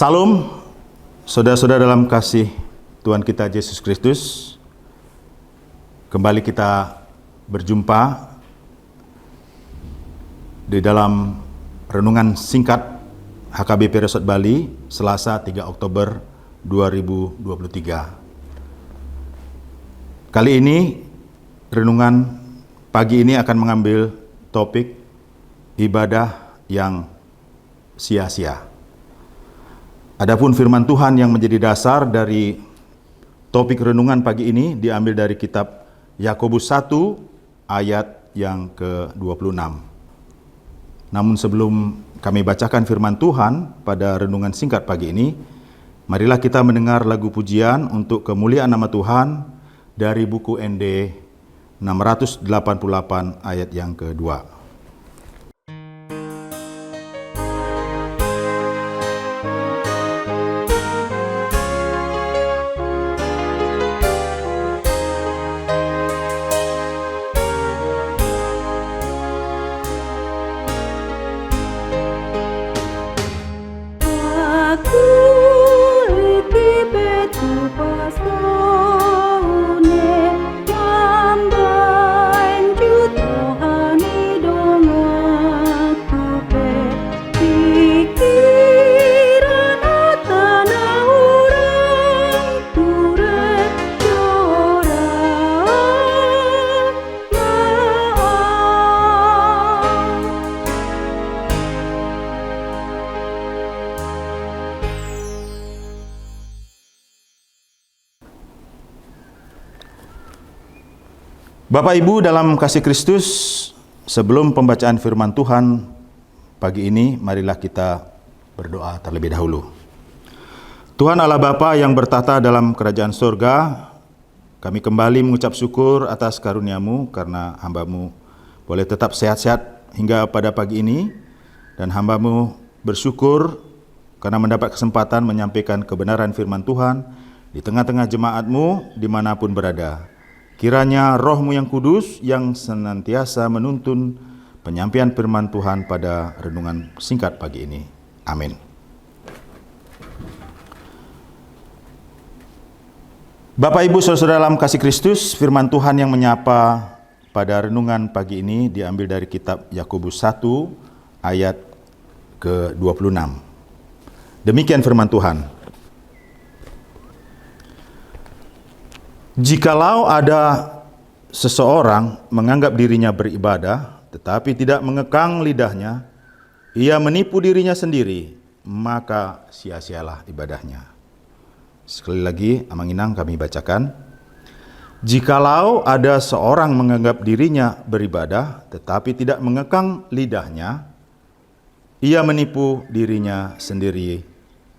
Salam, saudara-saudara dalam kasih Tuhan kita Yesus Kristus. Kembali kita berjumpa di dalam renungan singkat HKBP Resort Bali, Selasa 3 Oktober 2023. Kali ini, renungan pagi ini akan mengambil topik ibadah yang sia-sia. Adapun firman Tuhan yang menjadi dasar dari topik renungan pagi ini diambil dari kitab Yakobus 1 ayat yang ke-26. Namun sebelum kami bacakan firman Tuhan pada renungan singkat pagi ini, marilah kita mendengar lagu pujian untuk kemuliaan nama Tuhan dari buku ND 688 ayat yang kedua. Bapak Ibu dalam kasih Kristus, sebelum pembacaan firman Tuhan pagi ini, marilah kita berdoa terlebih dahulu. Tuhan Allah Bapa yang bertata dalam kerajaan surga, kami kembali mengucap syukur atas karunia-Mu karena hamba-Mu boleh tetap sehat-sehat hingga pada pagi ini, dan hamba-Mu bersyukur karena mendapat kesempatan menyampaikan kebenaran firman Tuhan di tengah-tengah jemaat-Mu dimanapun berada. Kiranya Roh-Mu yang kudus yang senantiasa menuntun penyampaian firman Tuhan pada renungan singkat pagi ini. Amin. Bapak Ibu Saudara dalam kasih Kristus, firman Tuhan yang menyapa pada renungan pagi ini diambil dari kitab Yakobus 1 ayat ke-26. Demikian firman Tuhan. Jikalau ada seseorang menganggap dirinya beribadah, tetapi tidak mengekang lidahnya, ia menipu dirinya sendiri, maka sia-sialah ibadahnya. Sekali lagi, Amanginang kami bacakan. Jikalau ada seorang menganggap dirinya beribadah, tetapi tidak mengekang lidahnya, ia menipu dirinya sendiri,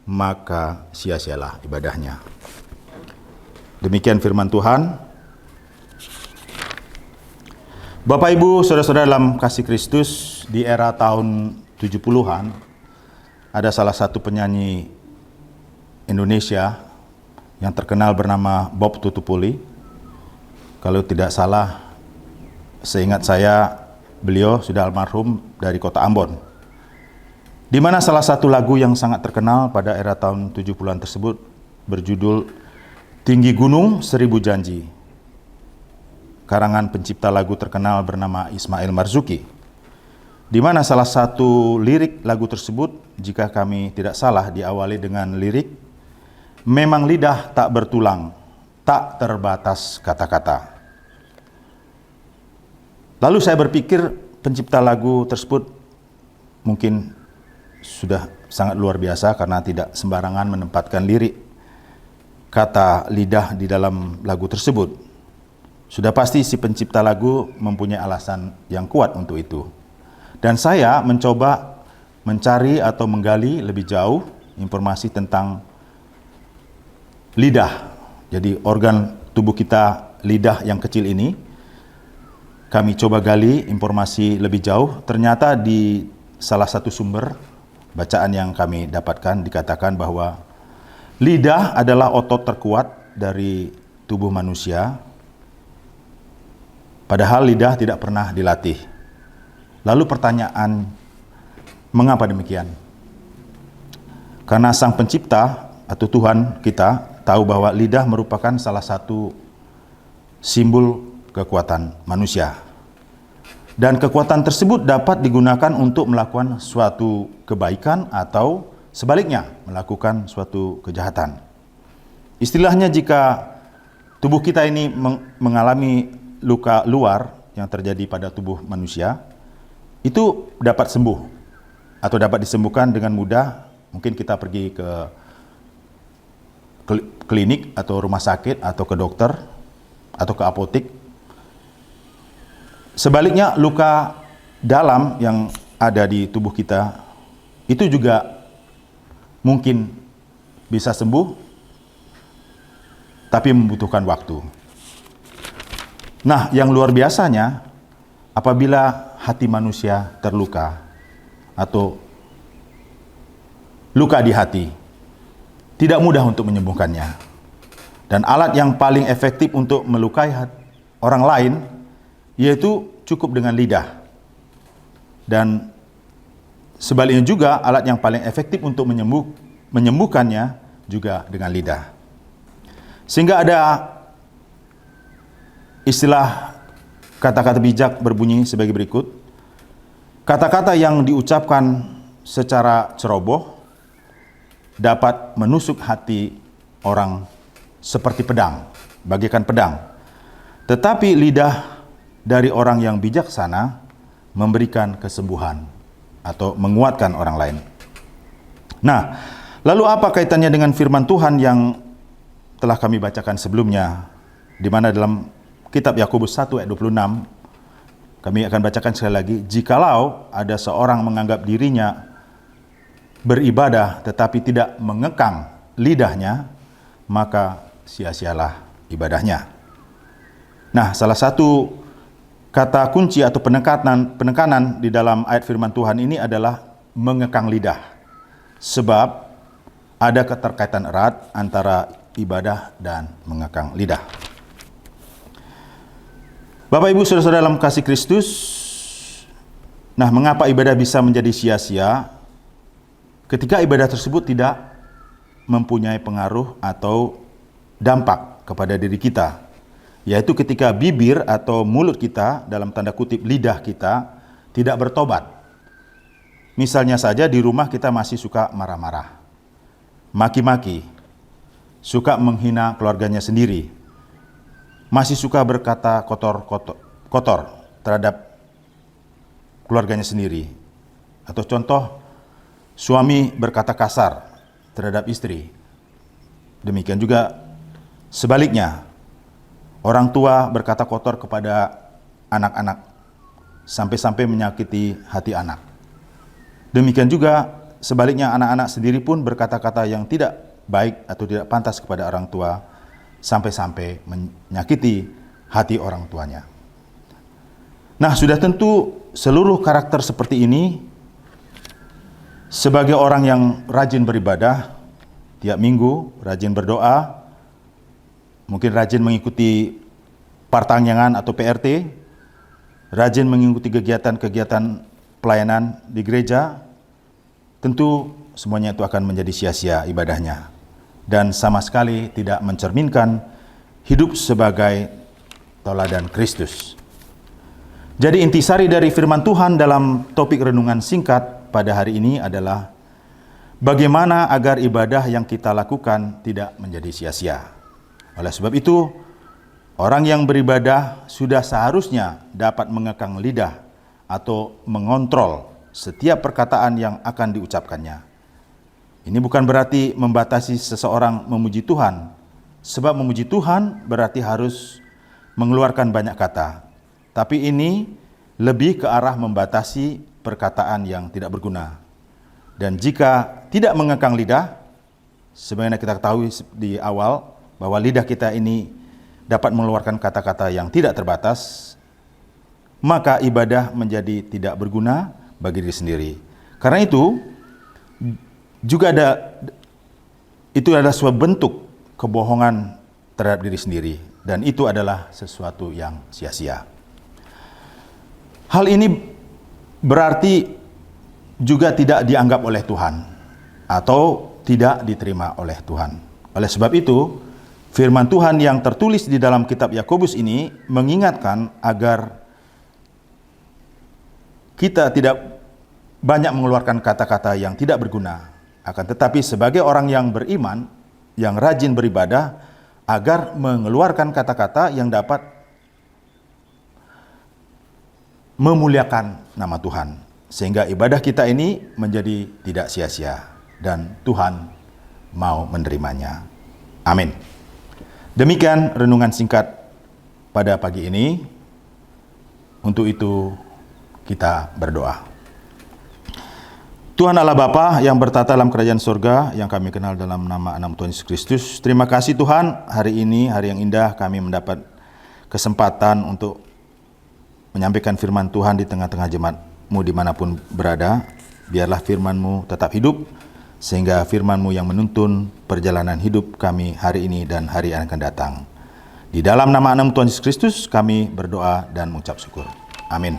maka sia-sialah ibadahnya. Demikian firman Tuhan. Bapak Ibu, saudara-saudara dalam kasih Kristus, di era tahun 70-an, ada salah satu penyanyi Indonesia yang terkenal bernama Bob Tutupuli. Kalau tidak salah, seingat saya, beliau sudah almarhum dari kota Ambon. Di mana salah satu lagu yang sangat terkenal pada era tahun 70-an tersebut berjudul Tinggi Gunung Seribu Janji, karangan pencipta lagu terkenal bernama Ismail Marzuki, di mana salah satu lirik lagu tersebut, jika kami tidak salah, diawali dengan lirik, memang lidah tak bertulang, tak terbatas kata-kata. Lalu saya berpikir pencipta lagu tersebut mungkin sudah sangat luar biasa karena tidak sembarangan menempatkan lirik kata lidah di dalam lagu tersebut. Sudah pasti si pencipta lagu mempunyai alasan yang kuat untuk itu. Dan saya mencoba mencari atau menggali lebih jauh informasi tentang lidah. Jadi organ tubuh kita, lidah yang kecil ini, kami coba gali informasi lebih jauh. Ternyata di salah satu sumber bacaan yang kami dapatkan dikatakan bahwa lidah adalah otot terkuat dari tubuh manusia, padahal lidah tidak pernah dilatih. Lalu pertanyaan, mengapa demikian? Karena Sang Pencipta atau Tuhan kita tahu bahwa lidah merupakan salah satu simbol kekuatan manusia. Dan kekuatan tersebut dapat digunakan untuk melakukan suatu kebaikan atau sebaliknya melakukan suatu kejahatan. Istilahnya, jika tubuh kita ini mengalami luka luar yang terjadi pada tubuh manusia, itu dapat sembuh atau dapat disembuhkan dengan mudah. Mungkin kita pergi ke klinik atau rumah sakit atau ke dokter atau ke apotek. Sebaliknya, luka dalam yang ada di tubuh kita itu juga mungkin bisa sembuh, tapi membutuhkan waktu. Nah, yang luar biasanya, apabila hati manusia terluka atau luka di hati, tidak mudah untuk menyembuhkannya. Dan alat yang paling efektif untuk melukai orang lain yaitu cukup dengan lidah. Dan sebaliknya juga, alat yang paling efektif untuk menyembuhkannya juga dengan lidah. Sehingga ada istilah kata-kata bijak berbunyi sebagai berikut. Kata-kata yang diucapkan secara ceroboh dapat menusuk hati orang seperti pedang, bagaikan pedang. Tetapi lidah dari orang yang bijaksana memberikan kesembuhan atau menguatkan orang lain. Nah, lalu apa kaitannya dengan firman Tuhan yang telah kami bacakan sebelumnya, di mana dalam kitab Yakobus 1 ayat 26, kami akan bacakan sekali lagi, jikalau ada seorang menganggap dirinya beribadah tetapi tidak mengekang lidahnya, maka sia-sialah ibadahnya. Nah, salah satu kata kunci atau penekanan di dalam ayat firman Tuhan ini adalah mengekang lidah. Sebab ada keterkaitan erat antara ibadah dan mengekang lidah. Bapak Ibu Saudara-saudara dalam kasih Kristus, nah, mengapa ibadah bisa menjadi sia-sia ketika ibadah tersebut tidak mempunyai pengaruh atau dampak kepada diri kita? Yaitu ketika bibir atau mulut kita, dalam tanda kutip lidah kita, tidak bertobat. Misalnya saja di rumah kita masih suka marah-marah, maki-maki, suka menghina keluarganya sendiri, masih suka berkata kotor terhadap keluarganya sendiri. Atau contoh, suami berkata kasar terhadap istri. Demikian juga sebaliknya, orang tua berkata kotor kepada anak-anak, sampai-sampai menyakiti hati anak. Demikian juga sebaliknya, anak-anak sendiri pun berkata-kata yang tidak baik atau tidak pantas kepada orang tua, sampai-sampai menyakiti hati orang tuanya. Nah, sudah tentu seluruh karakter seperti ini, sebagai orang yang rajin beribadah tiap minggu, rajin berdoa, mungkin rajin mengikuti partangyangan atau PRT, rajin mengikuti kegiatan-kegiatan pelayanan di gereja, tentu semuanya itu akan menjadi sia-sia ibadahnya. Dan sama sekali tidak mencerminkan hidup sebagai teladan Kristus. Jadi intisari dari firman Tuhan dalam topik renungan singkat pada hari ini adalah bagaimana agar ibadah yang kita lakukan tidak menjadi sia-sia. Oleh sebab itu, orang yang beribadah sudah seharusnya dapat mengekang lidah atau mengontrol setiap perkataan yang akan diucapkannya. Ini bukan berarti membatasi seseorang memuji Tuhan, sebab memuji Tuhan berarti harus mengeluarkan banyak kata. Tapi ini lebih ke arah membatasi perkataan yang tidak berguna. Dan jika tidak mengekang lidah, sebagaimana kita ketahui di awal, bahwa lidah kita ini dapat mengeluarkan kata-kata yang tidak terbatas, maka ibadah menjadi tidak berguna bagi diri sendiri. Karena itu juga itu adalah sebuah bentuk kebohongan terhadap diri sendiri, dan itu adalah sesuatu yang sia-sia. Hal ini berarti juga tidak dianggap oleh Tuhan atau tidak diterima oleh Tuhan. Oleh sebab itu, firman Tuhan yang tertulis di dalam kitab Yakobus ini mengingatkan agar kita tidak banyak mengeluarkan kata-kata yang tidak berguna. Akan tetapi sebagai orang yang beriman, yang rajin beribadah, agar mengeluarkan kata-kata yang dapat memuliakan nama Tuhan. Sehingga ibadah kita ini menjadi tidak sia-sia dan Tuhan mau menerimanya. Amin. Demikian renungan singkat pada pagi ini. Untuk itu kita berdoa. Tuhan Allah Bapa yang bertata dalam kerajaan surga, yang kami kenal dalam nama Tuhan Yesus Kristus, terima kasih Tuhan, hari ini hari yang indah kami mendapat kesempatan untuk menyampaikan firman Tuhan di tengah-tengah jemaat-Mu dimanapun berada. Biarlah firman-Mu tetap hidup, sehingga firman-Mu yang menuntun perjalanan hidup kami hari ini dan hari yang akan datang. Di dalam nama Tuhan Yesus Kristus kami berdoa dan mengucap syukur. Amin.